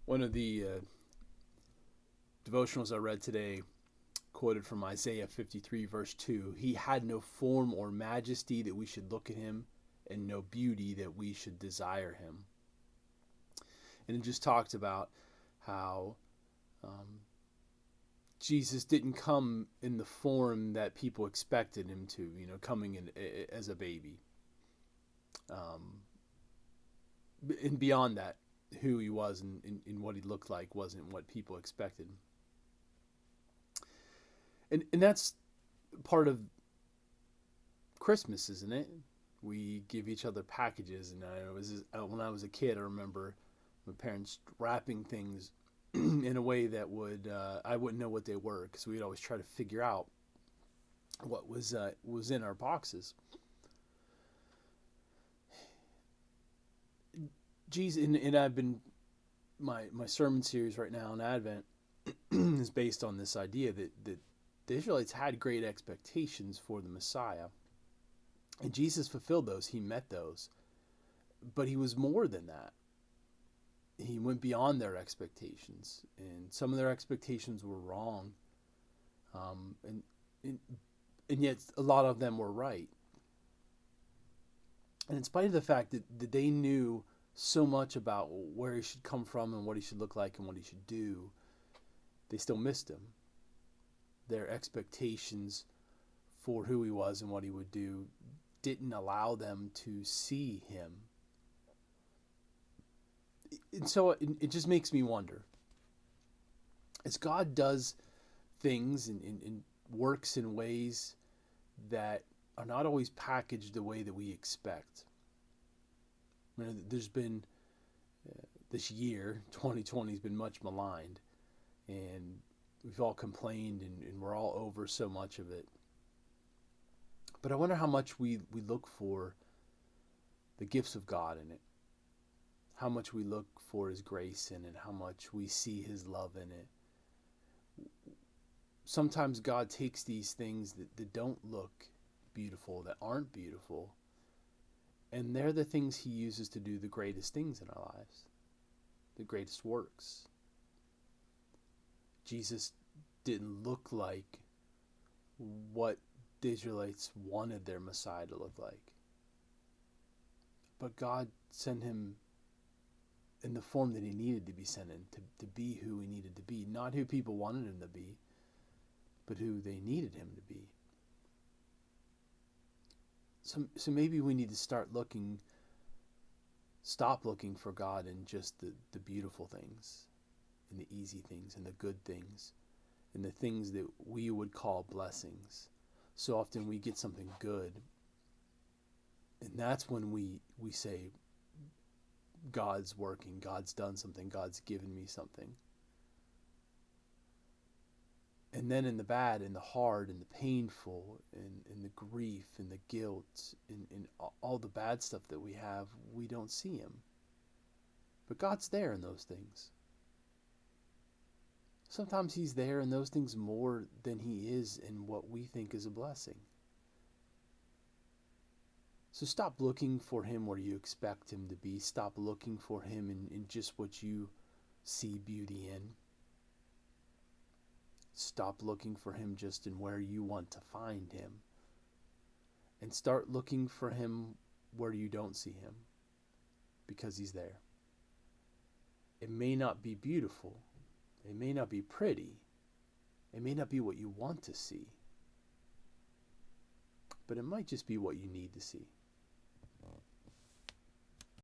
One of the devotionals I read today quoted from Isaiah 53, verse 2. He had no form or majesty that we should look at him, and no beauty that we should desire him. And it just talked about how Jesus didn't come in the form that people expected him to, coming in as a baby. And beyond that, who he was and what he looked like wasn't what people expected. And that's part of Christmas, isn't it? We give each other packages, and when I was a kid, I remember my parents wrapping things in a way that I wouldn't know what they were, because we'd always try to figure out what was in our boxes. Jesus, and I've been my sermon series right now in Advent is based on this idea that the Israelites had great expectations for the Messiah, and Jesus fulfilled those. He met those, but he was more than that. He went beyond their expectations, and some of their expectations were wrong, and yet a lot of them were right. And in spite of the fact that they knew so much about where he should come from and what he should look like and what he should do, they still missed him. Their expectations for who he was and what he would do didn't allow them to see him. And so it just makes me wonder, as God does things and works in ways that are not always packaged the way that we expect. There's been, this year, 2020 has been much maligned, and we've all complained, and we're all over so much of it. But I wonder how much we look for the gifts of God in it, how much we look for his grace in it, how much we see his love in it. Sometimes God takes these things that don't look beautiful, that aren't beautiful, and they're the things he uses to do the greatest things in our lives, the greatest works. Jesus didn't look like what the Israelites wanted their Messiah to look like, but God sent him in the form that he needed to be sent in, to be who he needed to be, not who people wanted him to be, but who they needed him to be. So maybe we need to stop looking for God in just the beautiful things, and the easy things, and the good things, and the things that we would call blessings. So often we get something good, and that's when we say, God's working, God's done something, God's given me something. And then in the bad, in the hard, in the painful, in the grief, in the guilt, in all the bad stuff that we have, we don't see him. But God's there in those things. Sometimes he's there in those things more than he is in what we think is a blessing. So stop looking for him where you expect him to be. Stop looking for him in just what you see beauty in. Stop looking for him just in where you want to find him. And start looking for him where you don't see him, because he's there. It may not be beautiful. It may not be pretty. It may not be what you want to see. But it might just be what you need to see.